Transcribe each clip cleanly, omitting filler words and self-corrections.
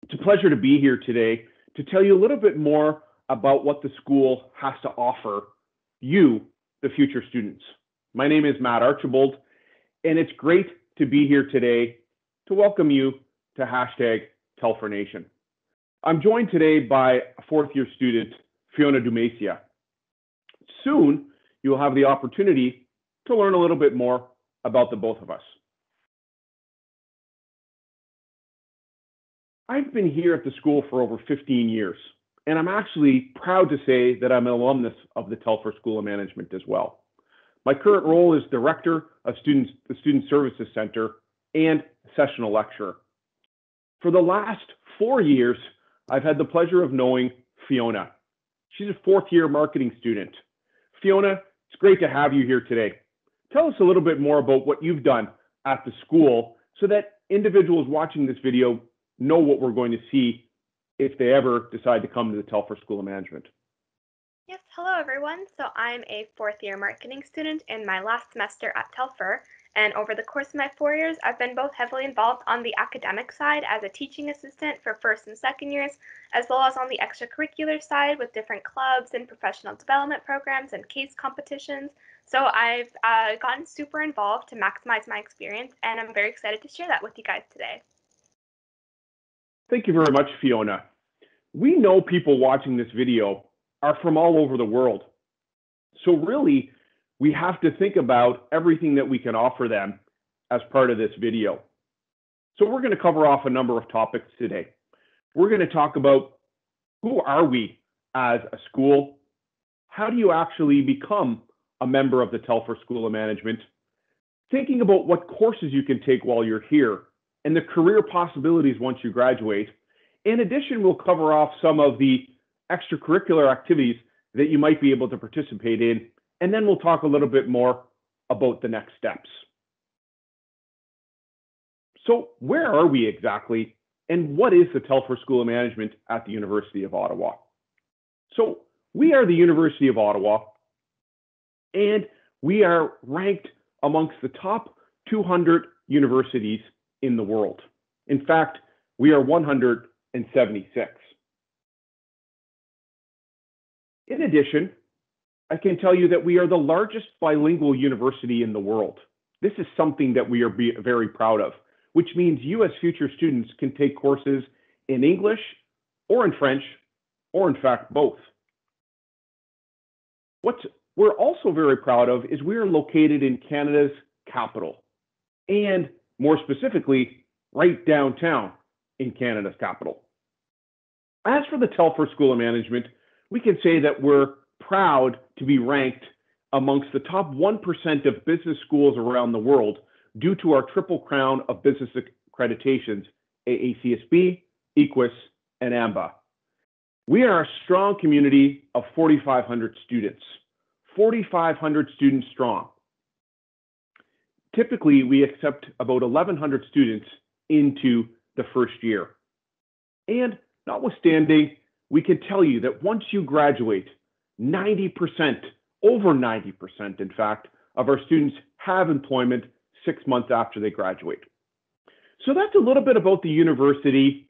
It's a pleasure to be here today to tell you a little bit more about what the school has to offer you, the future students. My name is Matt Archibald, and it's great to be here today to welcome you to Telfer Nation. I'm joined today by a fourth-year student, Fiona Dumacia. Soon, you will have the opportunity to learn a little bit more about the both of us. I've been here at the school for over 15 years, and I'm actually proud to say that I'm an alumnus of the Telfer School of Management as well. My current role is Director of the Student Services Center and Sessional Lecturer. For the last 4 years, I've had the pleasure of knowing Fiona. She's a fourth-year marketing student. Fiona, it's great to have you here today. Tell us a little bit more about what you've done at the school so that individuals watching this video know what we're going to see if they ever decide to come to the Telfer School of Management. Yes, hello everyone. So I'm a fourth-year marketing student in my last semester at Telfer, and over the course of my 4 years, I've been both heavily involved on the academic side as a teaching assistant for first and second years, as well as on the extracurricular side with different clubs and professional development programs and case competitions. So I've gotten super involved to maximize my experience, and I'm very excited to share that with you guys today. Thank you very much, Fiona. We know people watching this video are from all over the world. So really, we have to think about everything that we can offer them as part of this video. So we're going to cover off a number of topics today. We're going to talk about who are we as a school? How do you actually become a member of the Telfer School of Management? Thinking about what courses you can take while you're here and the career possibilities once you graduate. In addition, we'll cover off some of the extracurricular activities that you might be able to participate in, and then we'll talk a little bit more about the next steps. So where are we exactly, and what is the Telfer School of Management at the University of Ottawa? So we are the University of Ottawa, and we are ranked amongst the top 200 universities in the world. In fact, we are 176. In addition, I can tell you that we are the largest bilingual university in the world. This is something that we are very proud of, which means you as future students can take courses in English or in French, or in fact, both. What we're also very proud of is we are located in Canada's capital, and more specifically, right downtown in Canada's capital. As for the Telfer School of Management, we can say that we're proud to be ranked amongst the top 1% of business schools around the world due to our triple crown of business accreditations, AACSB, EQUIS, and AMBA. We are a strong community of 4,500 students, 4,500 students strong. Typically, we accept about 1,100 students into the first year. And notwithstanding, we can tell you that once you graduate, 90%, over 90%, in fact, of our students have employment 6 months after they graduate. So that's a little bit about the university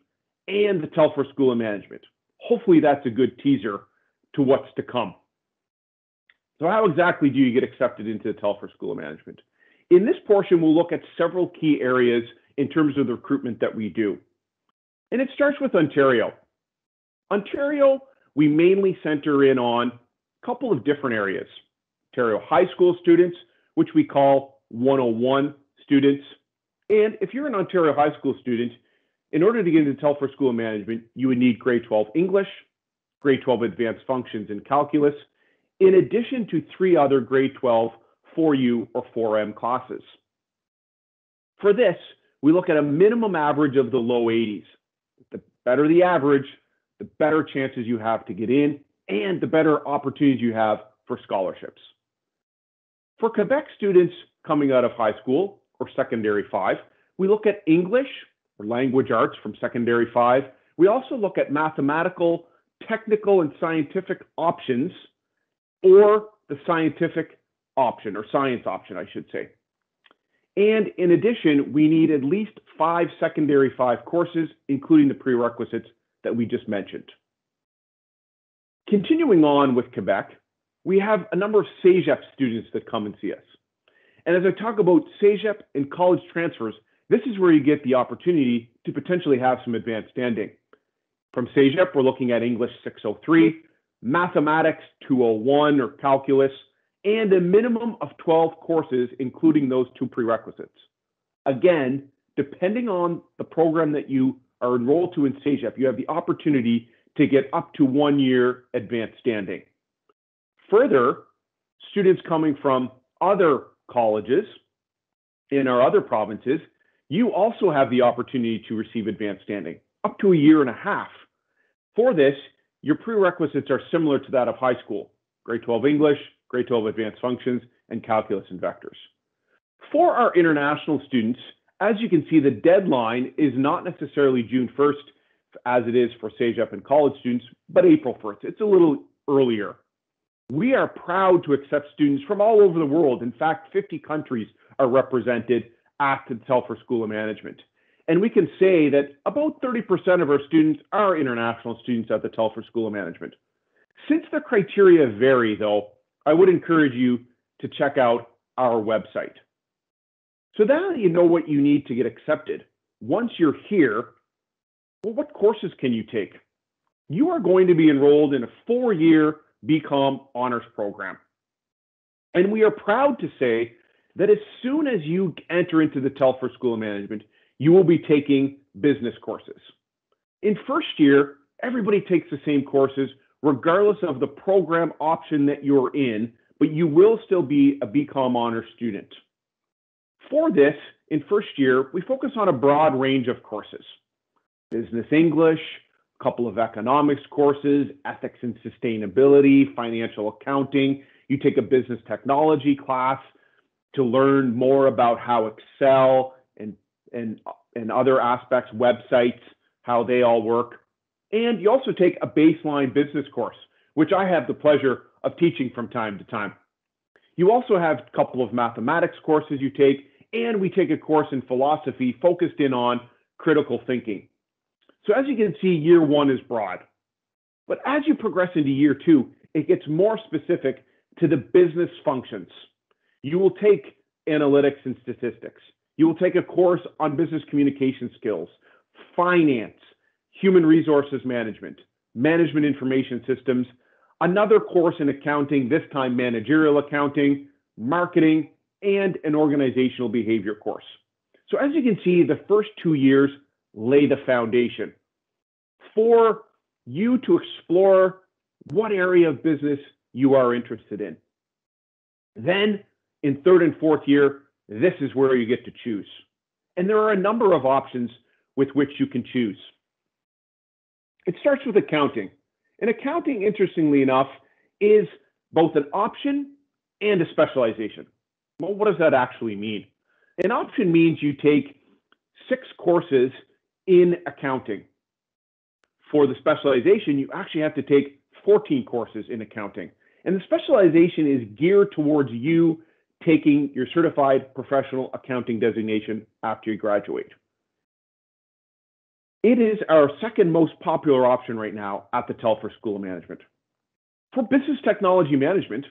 and the Telfer School of Management. Hopefully that's a good teaser to what's to come. So how exactly do you get accepted into the Telfer School of Management? In this portion, we'll look at several key areas in terms of the recruitment that we do. And it starts with Ontario. Ontario, we mainly center in on a couple of different areas. Ontario high school students, which we call 101 students. And if you're an Ontario high school student, in order to get into Telfer School of Management, you would need grade 12 English, grade 12 advanced functions in calculus, in addition to 3 other grade 12 4U or 4M classes. For this, we look at a minimum average of the low 80s. The better the average, the better chances you have to get in and the better opportunities you have for scholarships. For Quebec students coming out of high school or secondary 5, we look at English or language arts from secondary 5. We also look at mathematical, technical, and scientific options, or the scientific option, or science option, I should say. And in addition, we need at least 5 secondary 5 courses, including the prerequisites that we just mentioned. Continuing on with Quebec, we have a number of CEGEP students that come and see us. And as I talk about CEGEP and college transfers, this is where you get the opportunity to potentially have some advanced standing. From CEGEP, we're looking at English 603, Mathematics 201 or Calculus, and a minimum of 12 courses, including those 2 prerequisites. Again, depending on the program that you are enrolled to in CEGEP, you have the opportunity to get up to 1 year advanced standing. Further, students coming from other colleges in our other provinces, you also have the opportunity to receive advanced standing, up to 1.5 years. For this, your prerequisites are similar to that of high school: grade 12 English, grade 12 advanced functions, and calculus and vectors. For our international students, as you can see, the deadline is not necessarily June 1st, as it is for CEGEP and college students, but April 1st. It's a little earlier. We are proud to accept students from all over the world. In fact, 50 countries are represented at the Telfer School of Management. And we can say that about 30% of our students are international students at the Telfer School of Management. Since the criteria vary, though, I would encourage you to check out our website. So now that you know what you need to get accepted, once you're here, well, what courses can you take? You are going to be enrolled in a 4-year BCom honors program. And we are proud to say that as soon as you enter into the Telfer School of Management, you will be taking business courses. In first year, everybody takes the same courses, regardless of the program option that you're in, but you will still be a BCom honors student. For this, in first year, we focus on a broad range of courses: business English, a couple of economics courses, ethics and sustainability, financial accounting. You take a business technology class to learn more about how Excel and other aspects, websites, how they all work. And you also take a baseline business course, which I have the pleasure of teaching from time to time. You also have a couple of mathematics courses you take, and we take a course in philosophy focused in on critical thinking. So as you can see, year 1 is broad. But as you progress into year 2, it gets more specific to the business functions. You will take analytics and statistics. You will take a course on business communication skills, finance, human resources management, management information systems, another course in accounting, this time managerial accounting, marketing, and an organizational behavior course. So as you can see, the first 2 years lay the foundation for you to explore what area of business you are interested in. Then in 3rd and 4th year, this is where you get to choose. And there are a number of options with which you can choose. It starts with accounting. And accounting, interestingly enough, is both an option and a specialization. Well, what does that actually mean? An option means you take 6 courses in accounting. For the specialization, you actually have to take 14 courses in accounting. And the specialization is geared towards you taking your certified professional accounting designation after you graduate. It is our second most popular option right now at the Telfer School of Management. For business technology management,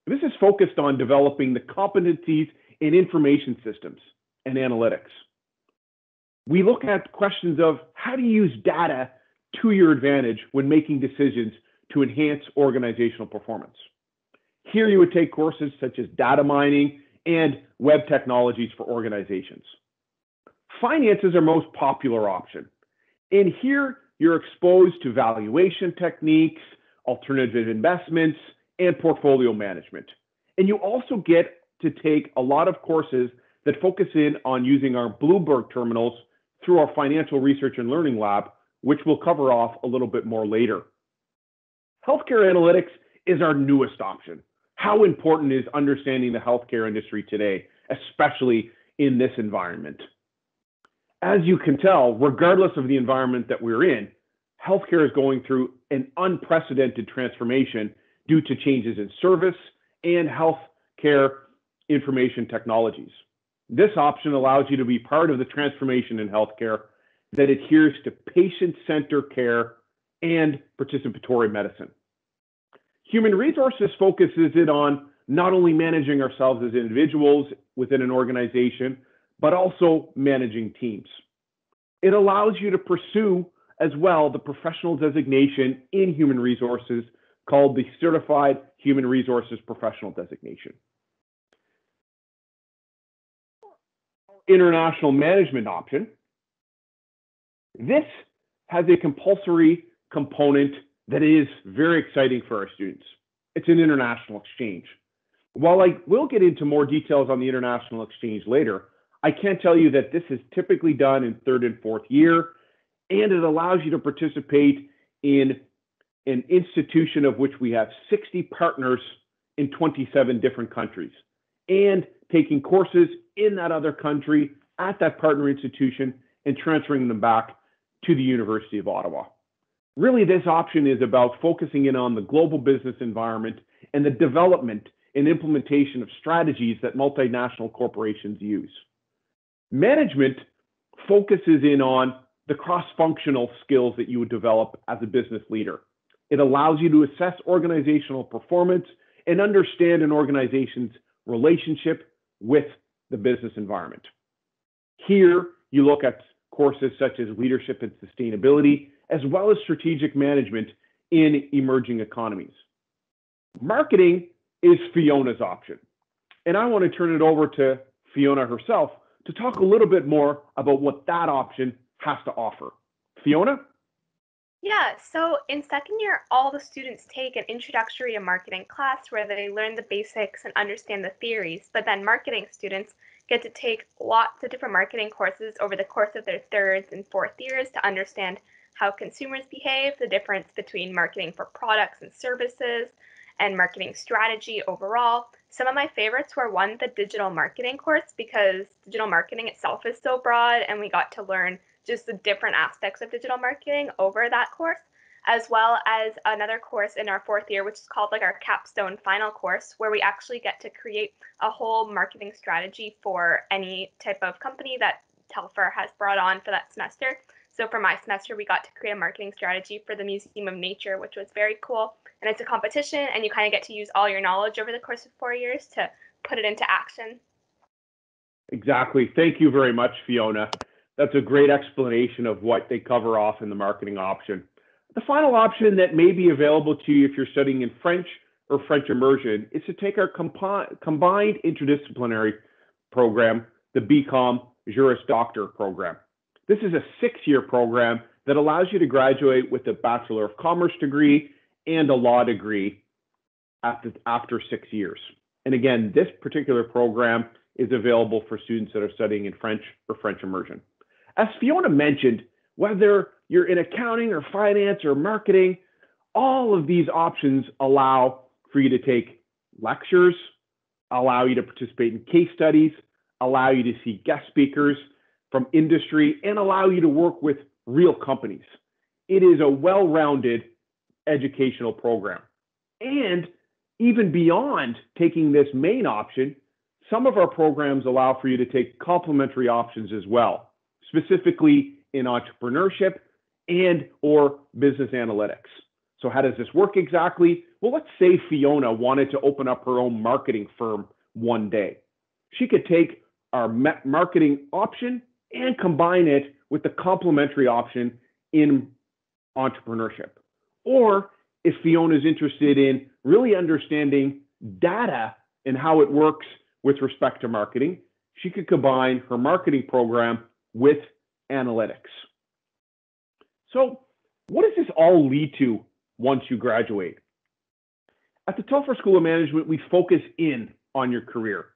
this is focused on developing the competencies in information systems and analytics. We look at questions of how to use data to your advantage when making decisions to enhance organizational performance. Here you would take courses such as data mining and web technologies for organizations. Finance is our most popular option. And here you're exposed to valuation techniques, alternative investments, and portfolio management. And you also get to take a lot of courses that focus in on using our Bloomberg terminals through our Financial Research and Learning Lab, which we'll cover off a little bit more later. Healthcare analytics is our newest option. How important is understanding the healthcare industry today, especially in this environment? As you can tell, regardless of the environment that we're in, healthcare is going through an unprecedented transformation due to changes in service and healthcare information technologies. This option allows you to be part of the transformation in healthcare that adheres to patient-centered care and participatory medicine. Human resources focuses in on not only managing ourselves as individuals within an organization, but also managing teams. It allows you to pursue as well the professional designation in human resources called the Certified Human Resources Professional Designation. International management option. This has a compulsory component that is very exciting for our students. It's an international exchange. While I will get into more details on the international exchange later, I can tell you that this is typically done in third and fourth year, and it allows you to participate in an institution of which we have 60 partners in 27 different countries, and taking courses in that other country at that partner institution and transferring them back to the University of Ottawa. Really, this option is about focusing in on the global business environment and the development and implementation of strategies that multinational corporations use. Management focuses in on the cross-functional skills that you would develop as a business leader. It allows you to assess organizational performance and understand an organization's relationship with the business environment. Here, you look at courses such as leadership and sustainability, as well as strategic management in emerging economies. Marketing is Fiona's option. And I want to turn it over to Fiona herself to talk a little bit more about what that option has to offer. Fiona? Yeah, so in second year, all the students take an introductory to marketing class where they learn the basics and understand the theories, but then marketing students get to take lots of different marketing courses over the course of their third and fourth years to understand how consumers behave, the difference between marketing for products and services, and marketing strategy overall. Some of my favorites were one, the digital marketing course, because digital marketing itself is so broad and we got to learn just the different aspects of digital marketing over that course, as well as another course in our fourth year, which is called like our capstone final course, where we actually get to create a whole marketing strategy for any type of company that Telfer has brought on for that semester. So for my semester, we got to create a marketing strategy for the Museum of Nature, which was very cool. And it's a competition, and you kind of get to use all your knowledge over the course of 4 years to put it into action. Exactly. Thank you very much, Fiona. That's a great explanation of what they cover off in the marketing option. The final option that may be available to you if you're studying in French or French immersion is to take our combined interdisciplinary program, the BCom Juris Doctor program. This is a 6-year program that allows you to graduate with a Bachelor of Commerce degree and a law degree after 6 years. And again, this particular program is available for students that are studying in French or French immersion. As Fiona mentioned, whether you're in accounting or finance or marketing, all of these options allow for you to take lectures, allow you to participate in case studies, allow you to see guest speakers from industry, and allow you to work with real companies. It is a well-rounded educational program. And even beyond taking this main option, some of our programs allow for you to take complementary options as well, specifically in entrepreneurship and or business analytics. So how does this work exactly? Well, let's say Fiona wanted to open up her own marketing firm one day. She could take our marketing option and combine it with the complementary option in entrepreneurship. Or if Fiona is interested in really understanding data and how it works with respect to marketing, she could combine her marketing program with analytics. So what does this all lead to once you graduate? At the Telfer School of Management, we focus in on your career.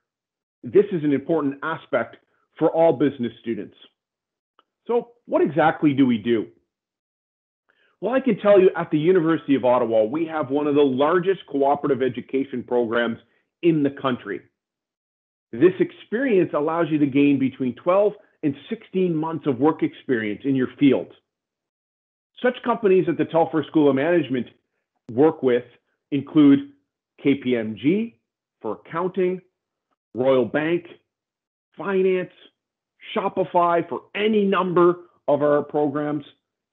This is an important aspect for all business students. So what exactly do we do? Well, I can tell you at the University of Ottawa, we have one of the largest cooperative education programs in the country. This experience allows you to gain between 12 and 16 months of work experience in your field. Such companies that the Telfer School of Management work with include KPMG for accounting, Royal Bank finance, Shopify for any number of our programs,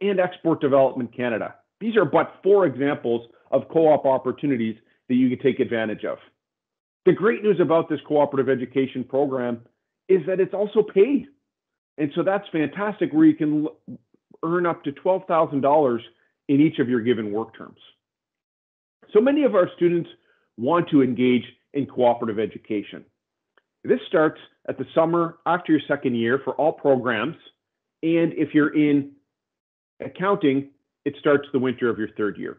and Export Development Canada. These are but 4 examples of co-op opportunities that you can take advantage of. The great news about this cooperative education program is that it's also paid. And so that's fantastic, where you can earn up to $12,000 in each of your given work terms. So many of our students want to engage in cooperative education. This starts at the summer after your second year for all programs. And if you're in accounting, it starts the winter of your third year.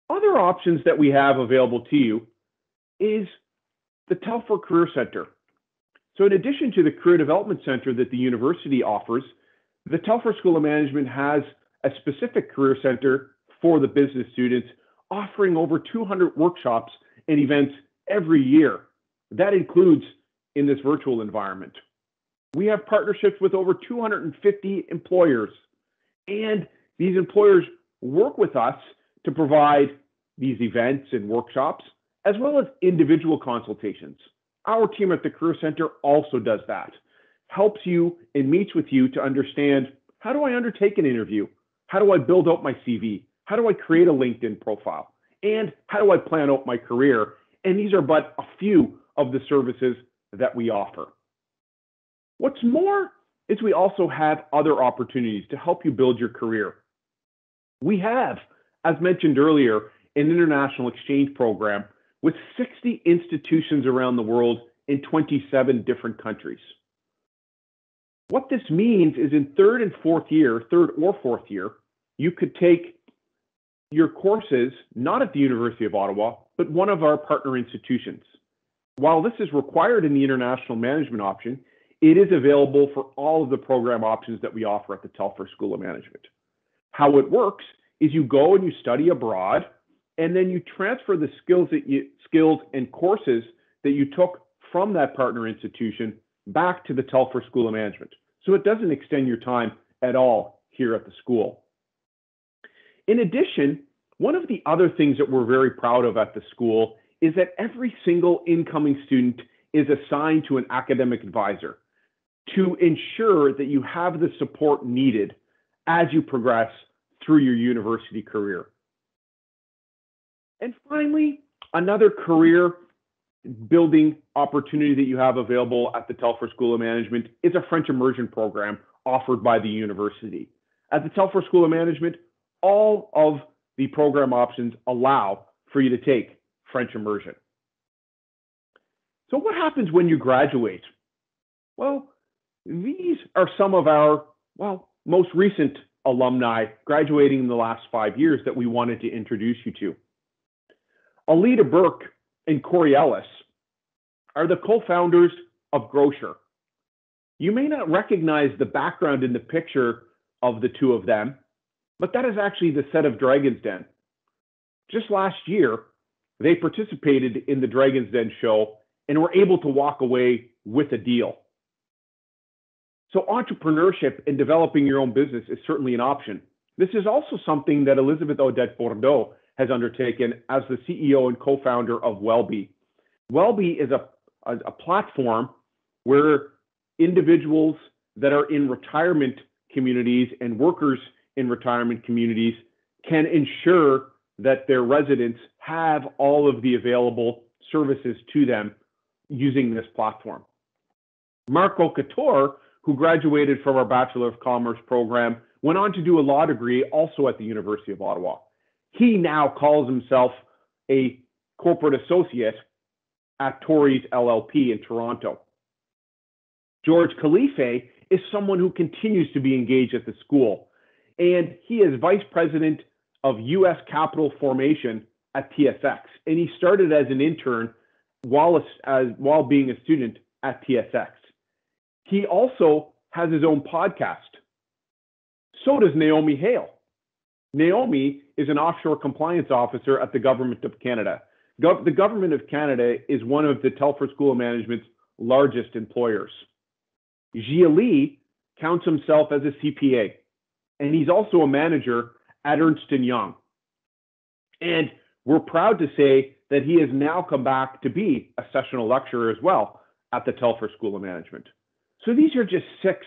Other options that we have available to you is the Telfer Career Center. So in addition to the Career Development Center that the university offers, the Telfer School of Management has a specific career center for the business students, offering over 200 workshops and events every year. That includes in this virtual environment. We have partnerships with over 250 employers, and these employers work with us to provide these events and workshops, as well as individual consultations. Our team at the Career Center also does that, helps you and meets with you to understand, how do I undertake an interview? How do I build out my CV? How do I create a LinkedIn profile? And how do I plan out my career? And these are but a few of the services that we offer. What's more is we also have other opportunities to help you build your career. We have, as mentioned earlier, an international exchange program with 60 institutions around the world in 27 different countries. What this means is in third or fourth year, you could take your courses not at the University of Ottawa, but one of our partner institutions. While this is required in the international management option, it is available for all of the program options that we offer at the Telfer School of Management. How it works is you go and you study abroad, and then you transfer the skills and courses that you took from that partner institution back to the Telfer School of Management. So it doesn't extend your time at all here at the school. In addition, one of the other things that we're very proud of at the school is that every single incoming student is assigned to an academic advisor to ensure that you have the support needed as you progress through your university career. And finally, another career building opportunity that you have available at the Telfer School of Management is a French immersion program offered by the university. At the Telfer School of Management, all of the program options allow for you to take French immersion. So what happens when you graduate? Well, these are some of our, most recent alumni graduating in the last 5 years that we wanted to introduce you to. Alita Burke and Corey Ellis are the co-founders of Grocer. You may not recognize the background in the picture of the two of them, but that is actually the set of Dragon's Den. Just last year, they participated in the Dragon's Den show and were able to walk away with a deal. So entrepreneurship and developing your own business is certainly an option. This is also something that Elizabeth Odette Bordeaux has undertaken as the CEO and co-founder of Wellbe. Wellbe is a platform where individuals that are in retirement communities and workers in retirement communities can ensure that their residents have all of the available services to them using this platform. Marco Couture, who graduated from our Bachelor of Commerce program, went on to do a law degree also at the University of Ottawa. He now calls himself a corporate associate at Torrey's LLP in Toronto. George Khalife is someone who continues to be engaged at the school, and he is vice president of U.S. capital formation at TSX, and he started as an intern while being a student at TSX. He also has his own podcast. So does Naomi Hale. Naomi is an offshore compliance officer at the Government of Canada. The Government of Canada is one of the Telfer School of Management's largest employers. Jia Lee counts himself as a CPA, and he's also a manager at Ernst & Young. And we're proud to say that he has now come back to be a sessional lecturer as well at the Telfer School of Management. So these are just 6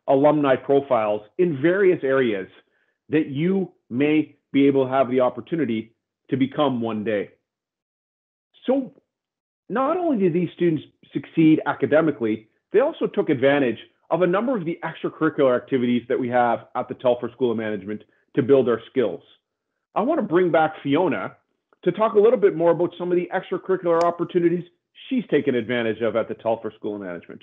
alumni profiles in various areas that you may be able to have the opportunity to become one day. So not only did these students succeed academically, they also took advantage of a number of the extracurricular activities that we have at the Telfer School of Management to build our skills. I want to bring back Fiona to talk a little bit more about some of the extracurricular opportunities she's taken advantage of at the Telfer School of Management.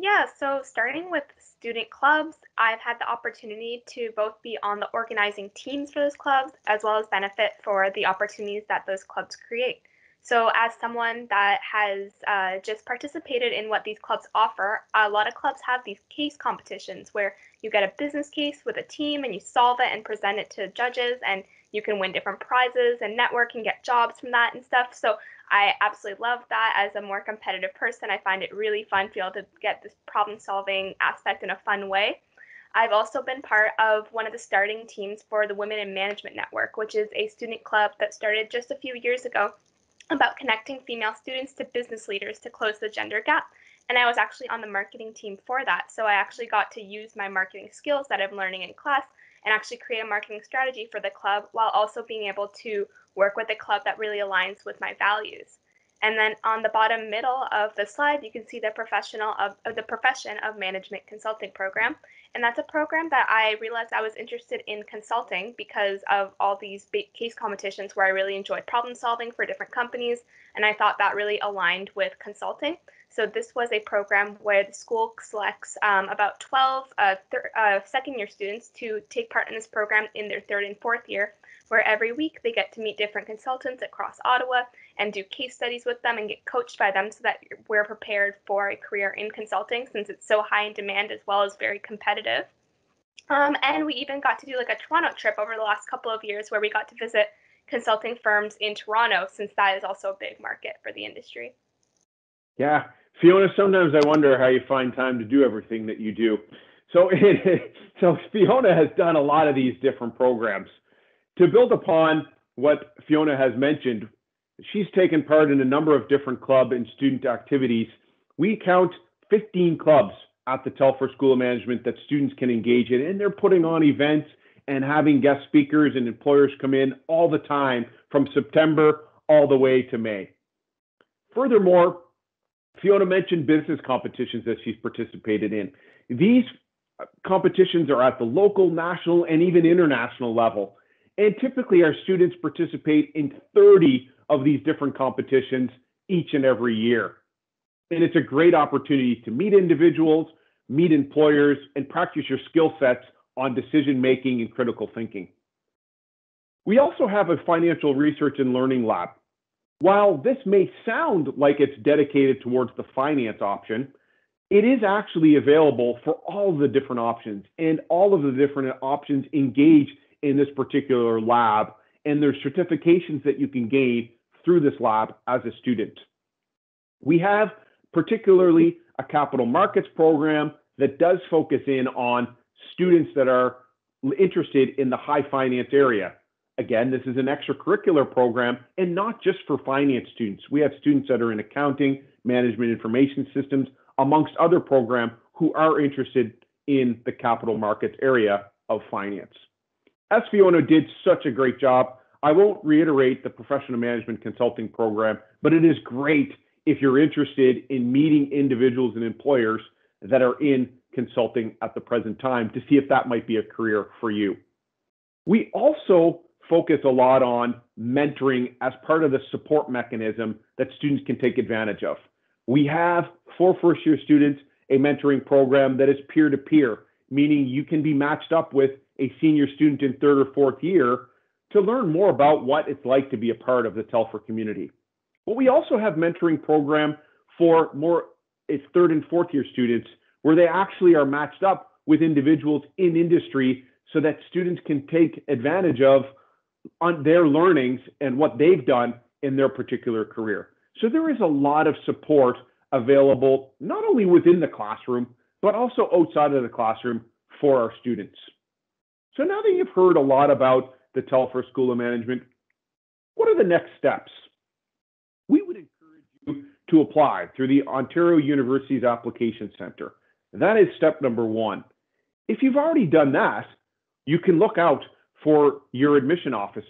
Yeah, so starting with student clubs, I've had the opportunity to both be on the organizing teams for those clubs as well as benefit for the opportunities that those clubs create. So, as someone that has just participated in what these clubs offer, a lot of clubs have these case competitions where you get a business case with a team and you solve it and present it to judges, and you can win different prizes and network and get jobs from that and stuff. So, I absolutely love that. As a more competitive person, I find it really fun to be able to get this problem solving aspect in a fun way. I've also been part of one of the starting teams for the Women in Management Network, which is a student club that started just a few years ago about connecting female students to business leaders to close the gender gap. And I was actually on the marketing team for that. So I actually got to use my marketing skills that I'm learning in class and actually create a marketing strategy for the club while also being able to work with a club that really aligns with my values. And then on the bottom middle of the slide, you can see the profession of management consulting program. And that's a program that I realized I was interested in consulting because of all these big case competitions where I really enjoyed problem solving for different companies. And I thought that really aligned with consulting. So this was a program where the school selects about 12 second-year students to take part in this program in their 3rd and 4th year, where every week they get to meet different consultants across Ottawa and do case studies with them and get coached by them so that we're prepared for a career in consulting since it's so high in demand as well as very competitive. And we even got to do like a Toronto trip over the last couple of years where we got to visit consulting firms in Toronto since that is also a big market for the industry. Yeah, Fiona, sometimes I wonder how you find time to do everything that you do. So Fiona has done a lot of these different programs. To build upon what Fiona has mentioned, she's taken part in a number of different club and student activities. We count 15 clubs at the Telfer School of Management that students can engage in, and they're putting on events and having guest speakers and employers come in all the time from September all the way to May. Furthermore, Fiona mentioned business competitions that she's participated in. These competitions are at the local, national, and even international level. And typically our students participate in 30 of these different competitions each and every year. And it's a great opportunity to meet individuals, meet employers, and practice your skill sets on decision-making and critical thinking. We also have a financial research and learning lab. While this may sound like it's dedicated towards the finance option, it is actually available for all of the different options, and all of the different options engage in this particular lab, and there's certifications that you can gain through this lab as a student. We have particularly a capital markets program that does focus in on students that are interested in the high finance area. Again, this is an extracurricular program and not just for finance students. We have students that are in accounting, management information systems, amongst other programs who are interested in the capital markets area of finance. As Fiona did such a great job, I won't reiterate the professional management consulting program, but it is great if you're interested in meeting individuals and employers that are in consulting at the present time to see if that might be a career for you. We also focus a lot on mentoring as part of the support mechanism that students can take advantage of. We have for first-year students a mentoring program that is peer-to-peer, meaning you can be matched up with a senior student in 3rd or 4th year to learn more about what it's like to be a part of the Telfer community. But we also have mentoring program for more 3rd and 4th year students where they actually are matched up with individuals in industry so that students can take advantage of on their learnings and what they've done in their particular career. So there is a lot of support available, not only within the classroom, but also outside of the classroom for our students. So now that you've heard a lot about the Telfer School of Management, what are the next steps? We would encourage you to apply through the Ontario University's Application Center. That is step number one. If you've already done that, you can look out for your admission office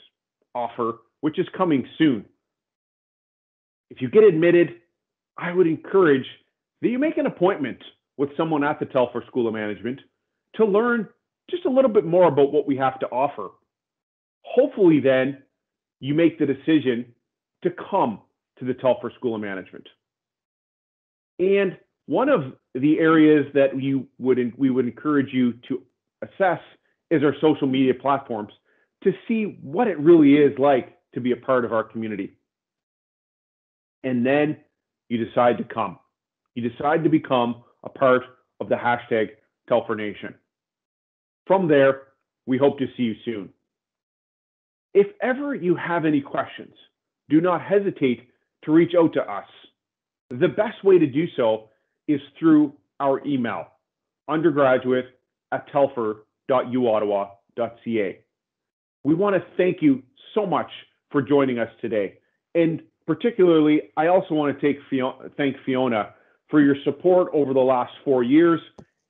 offer, which is coming soon. If you get admitted, I would encourage that you make an appointment with someone at the Telfer School of Management to learn just a little bit more about what we have to offer. Hopefully then you make the decision to come to the Telfer School of Management. And one of the areas that we would encourage you to assess is our social media platforms to see what it really is like to be a part of our community. And then you decide to come. You decide to become a part of the hashtag Telfer Nation. From there, we hope to see you soon. If ever you have any questions, do not hesitate to reach out to us. The best way to do so is through our email, undergraduate@telfer.uottawa.ca. We want to thank you so much for joining us today. And particularly, I also want to thank Fiona for your support over the last 4 years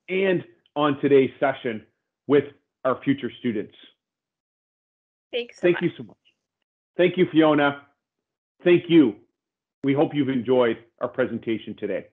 and on today's session with our future students. Thank you so much. Thank you, Fiona. Thank you. We hope you've enjoyed our presentation today.